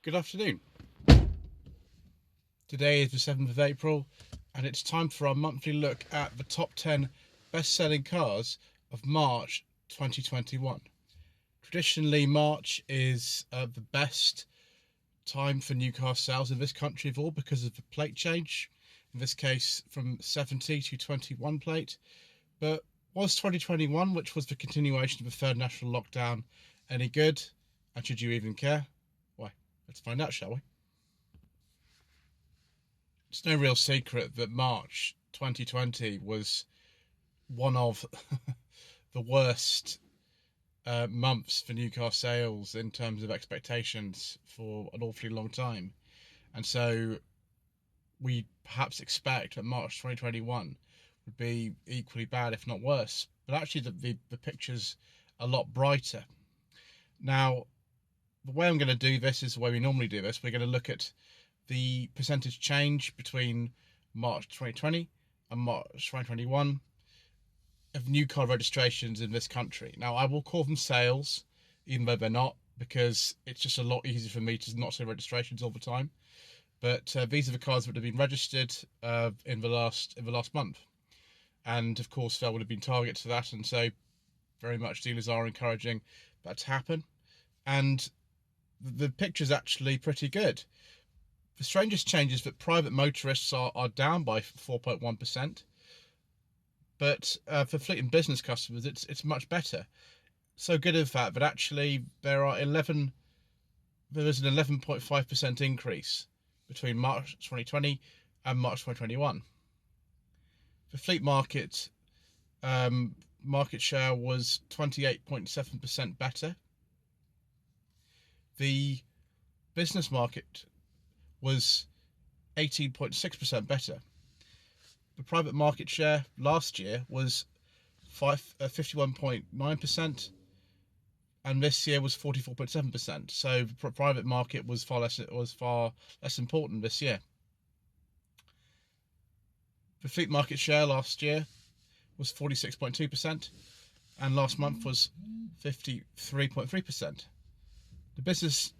Good afternoon. Today is the 7th of April and it's time for our monthly look at the top 10 best-selling cars of March 2021. Traditionally, March is the best time for new car sales in this country of all because of the plate change, in this case from 70 to 21 plate. But was 2021, which was the continuation of the third national lockdown, any good? And should you even care? Why, let's find out, shall we? It's no real secret that March 2020 was one of the worst months for new car sales in terms of expectations for an awfully long time. And so we perhaps expect that March 2021 would be equally bad, if not worse. But actually the picture's a lot brighter. Now, the way I'm going to do this is the way we normally do this. We're going to look at the percentage change between March 2020 and March 2021 of new car registrations in this country. Now, I will call them sales, even though they're not, because it's just a lot easier for me to not say registrations all the time. But these are the cars that have been registered in the last month, and of course there would have been targets for that, and so very much dealers are encouraging that to happen. And the picture's actually pretty good. The strangest change is that private motorists are down by 4.1%, but for fleet and business customers, it's much better. So good in fact that actually there is an 11.5% increase between March 2020 and March 2021. The fleet market market share was 28.7% better. The business market was 18.6% better. The private market share last year was 51.9%, and this year was 44.7%. So the private market was far less important this year. The fleet market share last year was 46.2%, and last month was 53.3%. The business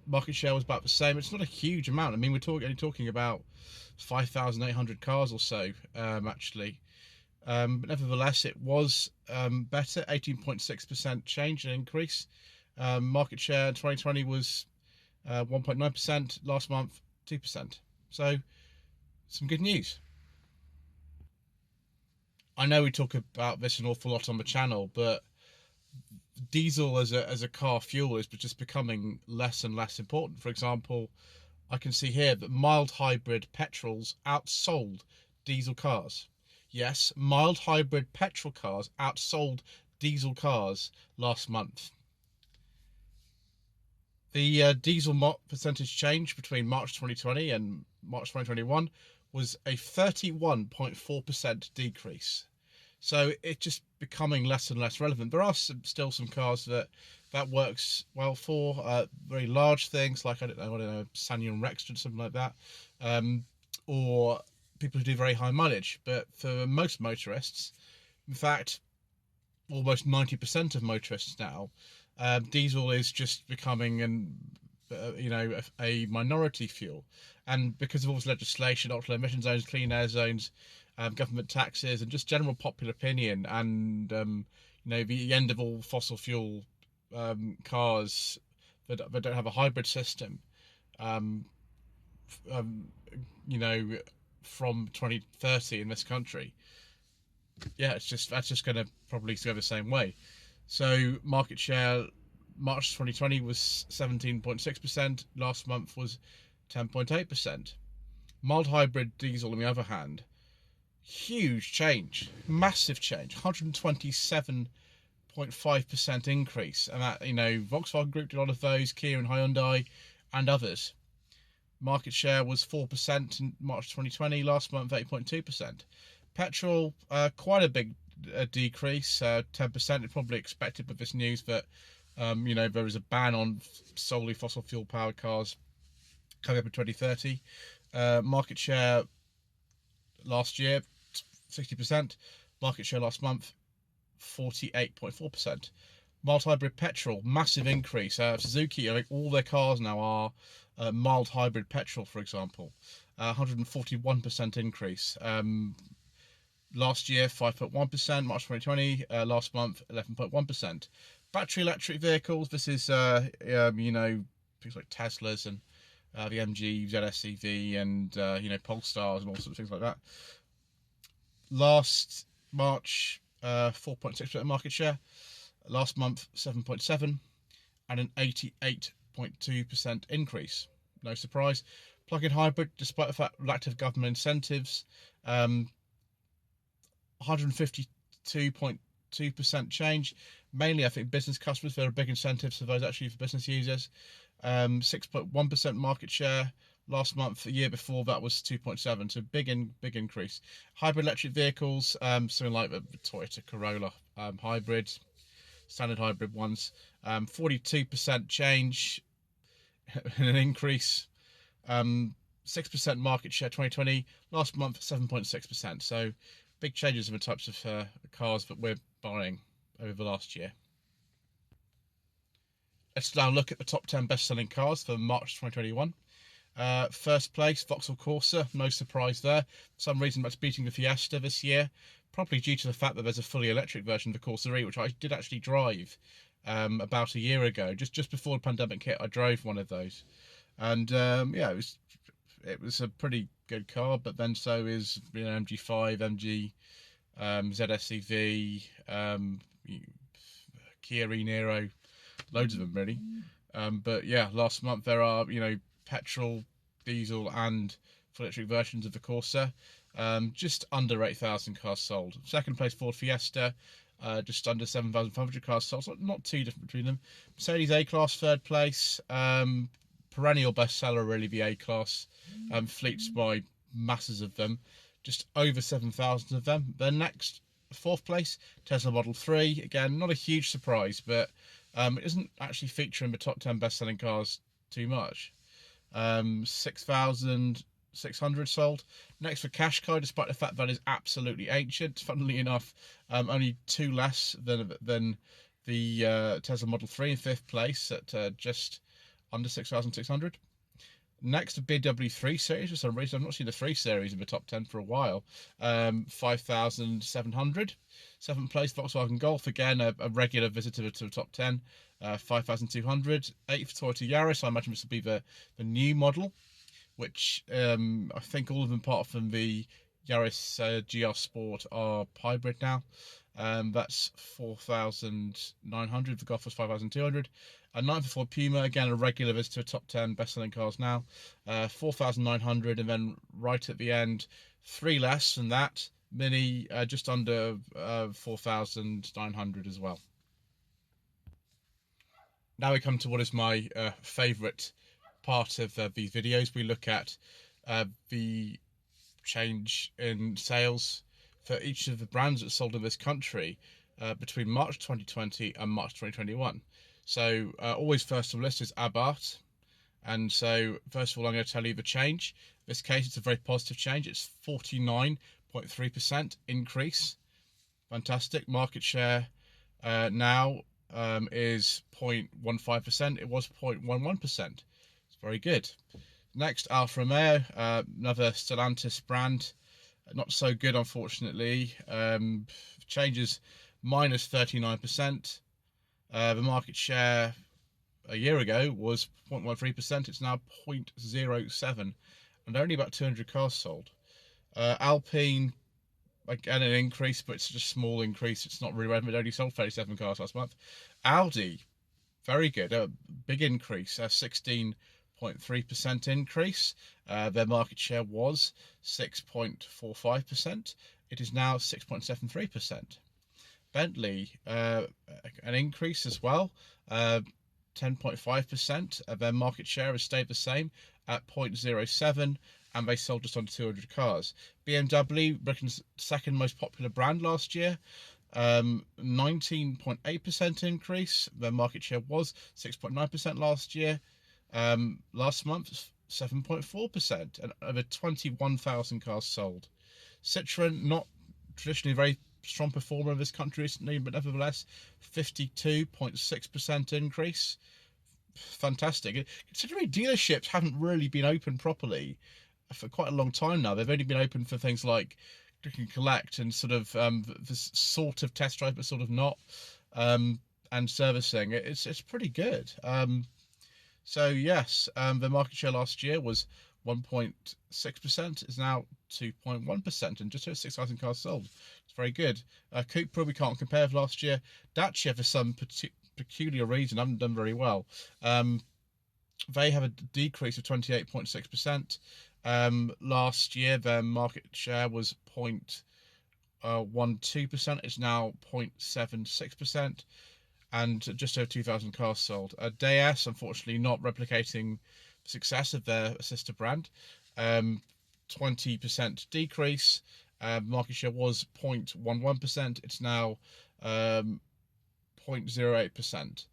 market share was about the same. It's not a huge amount. I mean, we're only talking about 5,800 cars or so, actually. But nevertheless, it was better, 18.6% change, an increase. Market share in 2020 was 1.9%, last month 2%. So, some good news. I know we talk about this an awful lot on the channel, but diesel as a car fuel is just becoming less and less important. For example, I can see here that mild hybrid petrols outsold diesel cars. Yes, mild hybrid petrol cars outsold diesel cars last month. The diesel percentage change between March 2020 and March 2021 was a 31.4% decrease. So it's just becoming less and less relevant. There are still some cars that works well for, very large things like, I don't know, Sanion Rexton, something like that, or people who do very high mileage. But for most motorists, in fact, almost 90% of motorists now, diesel is just becoming a minority fuel. And because of all this legislation, ultra emission zones, clean air zones, government taxes, and just general popular opinion, and the end of all fossil fuel cars that don't have a hybrid system, from 2030 in this country. Yeah, that's just going to probably go the same way. So market share March 2020 was 17.6%. Last month was 10.8%. Mild hybrid diesel, on the other hand, huge change, massive change, 127.5% increase, and that, Volkswagen Group did a lot of those, Kia and Hyundai, and others. Market share was 4% in March 2020. Last month, 8.2%. Petrol, quite a big decrease, 10%. It's probably expected with this news that there is a ban on solely fossil fuel powered cars coming up in 2030. Market share last year 60%. Market share last month 48.4%. Mild hybrid petrol, massive increase. Suzuki, I think all their cars now are mild hybrid petrol, for example. 141% increase. Last year, 5.1%, March 2020. Last month, 11.1%. Battery electric vehicles, this is, you know, things like Teslas and the MG ZSEV and, you know, Polestars and all sorts of things like that. Last March, 4.6% market share. Last month, 7.7%, and an 88.2% increase. No surprise. Plug-in hybrid, despite the fact lack of government incentives, 152.2% change. Mainly, I think, business customers. There are big incentives for those actually for business users. 6.1% market share. Last month, the year before, that was 2.7%, so big increase. Hybrid electric vehicles, something like the Toyota Corolla hybrid, standard hybrid ones, 42% change, an increase. 6% market share 2020, last month 7.6%. So big changes in the types of cars that we're buying over the last year. Let's now look at the top 10 best-selling cars for March 2021. First place, Vauxhall Corsa, no surprise there. For some reason that's beating the Fiesta this year, probably due to the fact that there's a fully electric version of the Corsa E, which I did actually drive about a year ago. Just before the pandemic hit, I drove one of those. And yeah, it was a pretty good car, but then so is, you know, MG5, MG, ZSEV, Kia e-Niro, loads of them really. But yeah, last month there are, you know, petrol, diesel and full electric versions of the Corsa. Just under 8,000 cars sold. Second place, Ford Fiesta, just under 7,500 cars sold. So not too different between them. Mercedes A-Class, third place. Perennial bestseller, really, the A-Class. Fleets by masses of them. Just over 7,000 of them. Then next, fourth place, Tesla Model 3. Again, not a huge surprise, but it doesn't actually feature in the top 10 best-selling cars too much. 6,600 sold. Next for Qashqai, despite the fact that is absolutely ancient. Funnily enough, only 2 less than the Tesla Model 3 in fifth place at just under 6,600. Next, the BMW 3 Series. For some reason, I've not seen the 3 Series in the top 10 for a while. 5,700. Seventh place, Volkswagen Golf. Again, a regular visitor to the top 10. 5,200. Eighth, Toyota Yaris. I imagine this will be the new model, which I think all of them, apart from the Yaris GR Sport, are hybrid now. That's 4,900. The Golf was 5,200. And ninth for Puma, again a regular visitor, top 10 best-selling cars now, 4,900. And then right at the end, 3 less than that, Mini, just under 4,900 as well. Now we come to what is my favourite part of these videos. We look at the change in sales for each of the brands that sold in this country between March 2020 and March 2021. So always first on the list is Abarth. And so first of all, I'm going to tell you the change. In this case, it's a very positive change. It's 49.3% increase. Fantastic. Market share now is 0.15%. It was 0.11%. It's very good. Next, Alfa Romeo, another Stellantis brand. Not so good, unfortunately. Changes minus 39%. The market share a year ago was 0.13%. It's now 0.07%, and only about 200 cars sold. Alpine, again, an increase, but it's just a small increase. It's not really relevant. It only sold 37 cars last month. Audi, very good. A big increase, 16.3% increase. Their market share was 6.45%. It is now 6.73%. Bentley, an increase as well, 10.5%. Their market share has stayed the same at 0.07, and they sold just under 200 cars. BMW, Britain's second most popular brand last year, 19.8% increase. Their market share was 6.9% last year. Last month, 7.4%, and over 21,000 cars sold. Citroën, not traditionally very strong performer in this country recently, but nevertheless, 52.6% increase. Fantastic. Considering dealerships haven't really been open properly for quite a long time now. They've only been open for things like click and collect and sort of this sort of test drive, but sort of not, and servicing. It's pretty good. So yes, the market share last year was 1.6%. Is now 2.1%, and just over 6,000 cars sold. It's very good. Coupe probably can't compare with last year. Dacia, for some peculiar reason, haven't done very well. They have a decrease of 28.6%. Last year their market share was 0.12%. It's now 0.76%, and just over 2,000 cars sold. DS, unfortunately, not replicating the success of their sister brand. 20% decrease. Market share was 0.11%. It's now 0.08%.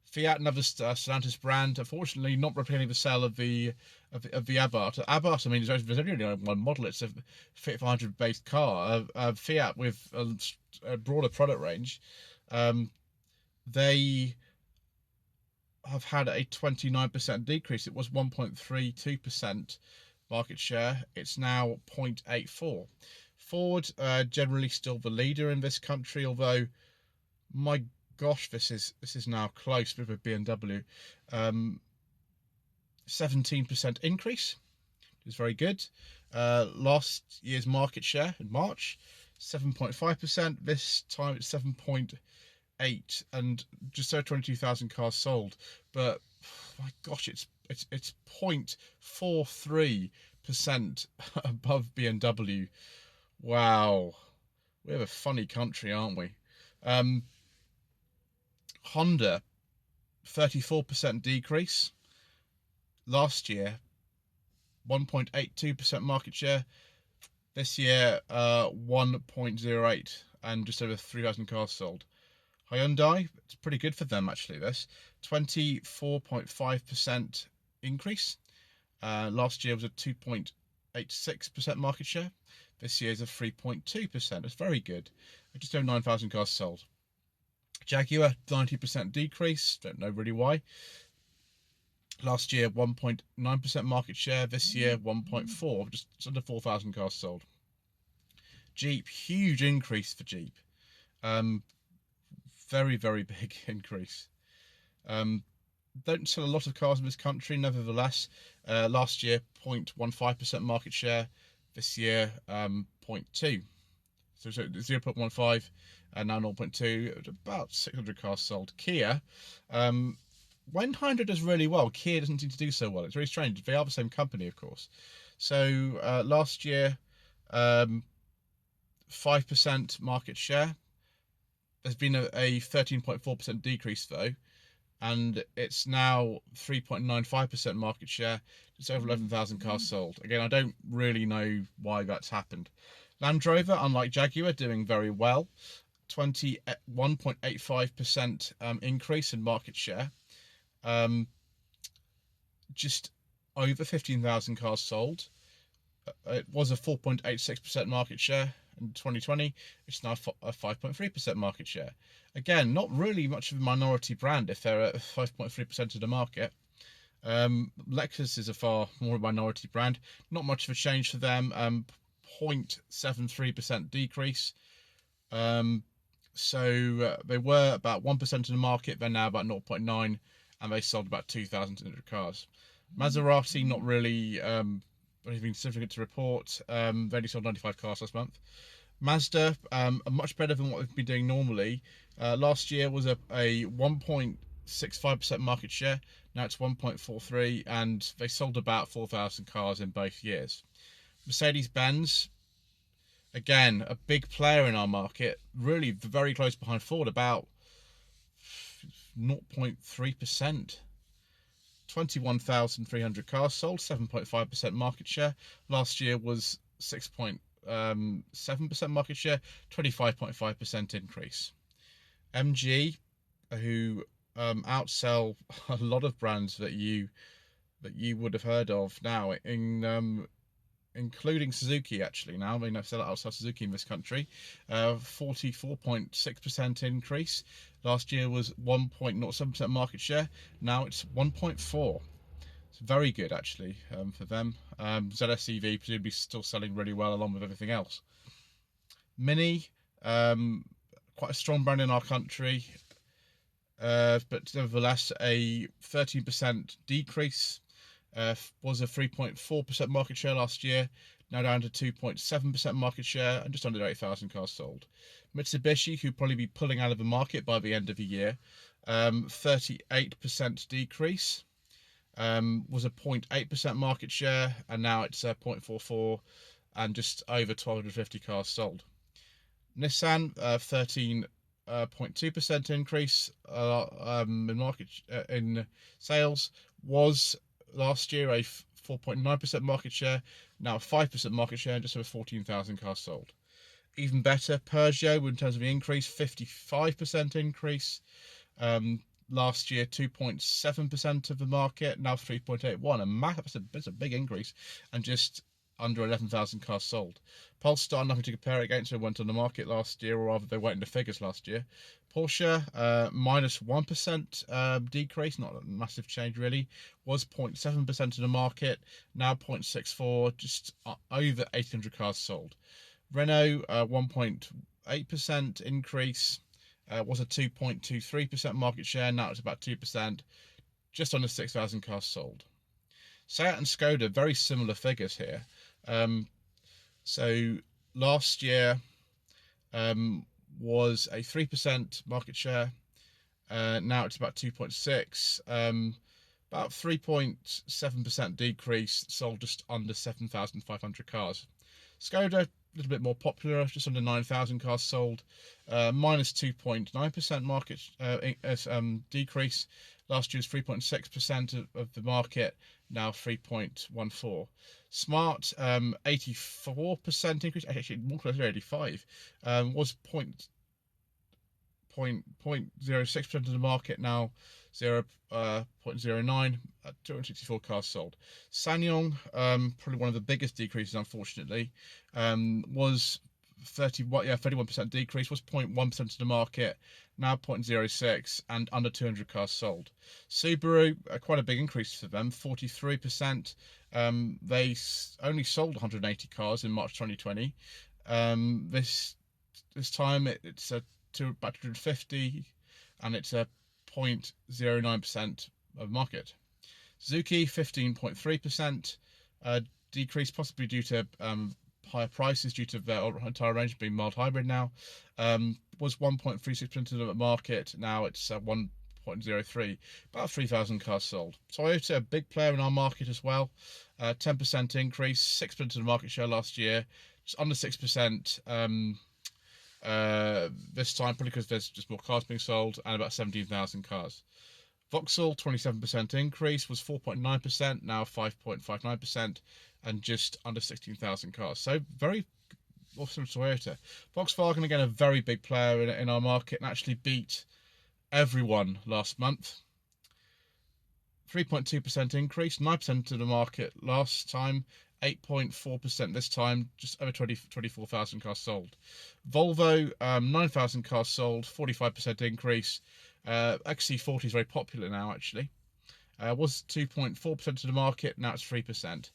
Fiat, another Stellantis brand, unfortunately not replicating the sale of the Abarth. Abarth, I mean, there's only one model. It's a Fit 500 based car. Fiat with a broader product range. They have had a 29% decrease. It was 1.32% market share. It's now 0.84%. Ford, generally still the leader in this country, although my gosh, this is now close with a BMW. 17% increase is very good. Last year's market share in March, 7.5%. This time it's 7.8%, and just over 22,000 cars sold. But my gosh, it's 0.43% above BMW. Wow, we have a funny country, aren't we? Honda, 34% decrease. Last year, 1.82% market share. This year, 1.08%, and just over 3,000 cars sold. Hyundai, it's pretty good for them actually. This 24.5% increase. Last year was a 2.86% market share. This year is a 3.2%. It's very good. Just over 9,000 cars sold. Jaguar, 90% decrease. Don't know really why. Last year, 1.9% market share. This year, 1.4%. Just under 4,000 cars sold. Jeep, huge increase for Jeep. Very, very big increase. Don't sell a lot of cars in this country, nevertheless. Last year, 0.15% market share. This year, 0.2%. So 0.15 and now 0.2, about 600 cars sold. Kia, when Hyundai does really well, Kia doesn't seem to do so well. It's very strange. They are the same company, of course. So last year, 5% market share. There's been a 13.4% decrease though, and it's now 3.95% market share. It's over 11,000 cars sold. Again, I don't really know why that's happened. Land Rover, unlike Jaguar, doing very well. 21.85% increase in market share. Just over 15,000 cars sold. It was a 4.86% market share in 2020. It's now a 5.3% market share. Again, not really much of a minority brand if they're at 5.3% of the market. Lexus is a far more minority brand. Not much of a change for them. 0.73% decrease. So they were about 1% of the market. They're now about 0.9%, and they sold about 2,200 cars. Maserati, not really anything significant to report. They only sold 95 cars last month. Mazda, are much better than what they've been doing normally. Last year was a 1.65% market share. Now it's 1.43%, and they sold about 4,000 cars in both years. Mercedes-Benz, again, a big player in our market, really very close behind Ford, about 0.3%. 21,300 cars sold, 7.5% market share. Last year was 6.7% market share, 25.5% increase. MG, who outsell a lot of brands that you would have heard of now in including Suzuki actually now. I mean, I sell it outside Suzuki in this country. 44.6% increase. Last year was 1.07% market share. Now it's 1.4%. It's very good actually for them. ZSEV presumably still selling really well along with everything else. Mini, quite a strong brand in our country, but nevertheless a 13% decrease. Was a 3.4% market share last year, now down to 2.7% market share and just under 8,000 cars sold. Mitsubishi, who'll probably be pulling out of the market by the end of the year, 38% decrease, was a 0.8% market share, and now it's 0.44 and just over 1,250 cars sold. Nissan, 13.2% increase in in sales, was last year a 4.9% market share, now a 5% market share, and just over 14,000 cars sold. Even better, Peugeot, in terms of the increase, 55% increase. Last year, 2.7% of the market, now 3.81. That's a big increase, and just under 11,000 cars sold. Polestar, nothing to compare it against, it went on the market last year, or rather they went into figures last year. Porsche, minus 1% decrease, not a massive change really, was 0.7% of the market, now 0.64, just over 800 cars sold. Renault, 1.8% increase, was a 2.23% market share, now it's about 2%, just under 6,000 cars sold. Seat and Skoda, very similar figures here. So last year was a 3% market share, now it's about 2.6%, about 3.7% decrease, sold just under 7,500 cars. Skoda, a little bit more popular, just under 9,000 cars sold, minus 2.9% market decrease. Last year's 3.6% of the market, now 3.14%. Smart, 84% increase, actually more closer to 85%, was 0.06% of the market, now 0.09%, 264 cars sold. SsangYong, probably one of the biggest decreases, unfortunately, was 31% decrease, was 0.1% of the market, now 0.06%, and under 200 cars sold. Subaru, quite a big increase for them, 43%. They only sold 180 cars in March 2020. This time it's about 250, and it's a 0.09% of market. Suzuki, 15.3% decrease, possibly due to higher prices due to their entire range being mild hybrid now. Was 1.36% of the market, now it's 1.03%, about 3,000 cars sold. Toyota, a big player in our market as well, 10% increase, 6% of the market share last year, just under 6%. This time, probably because there's just more cars being sold, and about 17,000 cars. Vauxhall, 27% increase, was 4.9%, now 5.59%, and just under 16,000 cars. So very awesome Toyota. Volkswagen, again, a very big player in our market, and actually beat everyone last month. 3.2% increase, 9% of the market last time, 8.4% this time, just over 24,000 cars sold. Volvo, 9,000 cars sold, 45% increase. XC40 is very popular now, actually. Was 2.4% of the market, now it's 3%.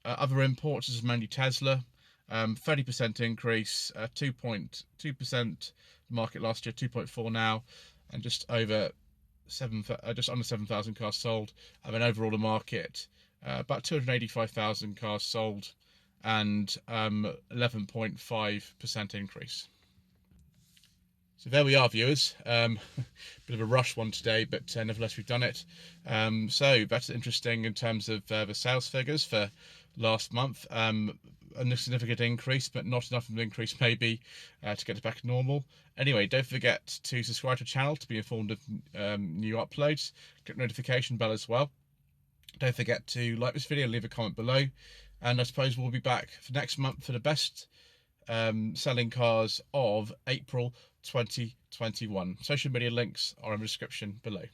Other imports is mainly Tesla, 30% increase, 2.2% market last year, 2.4% now, and just over just under 7,000 cars sold. And then overall the market, about 285,000 cars sold, and 11.5% increase. So there we are, viewers. Bit of a rush one today, but nevertheless we've done it. So that's interesting in terms of the sales figures for last month. A significant increase, but not enough of an increase maybe to get it back to normal. Anyway, don't forget to subscribe to the channel to be informed of new uploads. Click the notification bell as well. Don't forget to like this video, leave a comment below, and I suppose we'll be back for next month for the best selling cars of April 2021. Social media links are in the description below.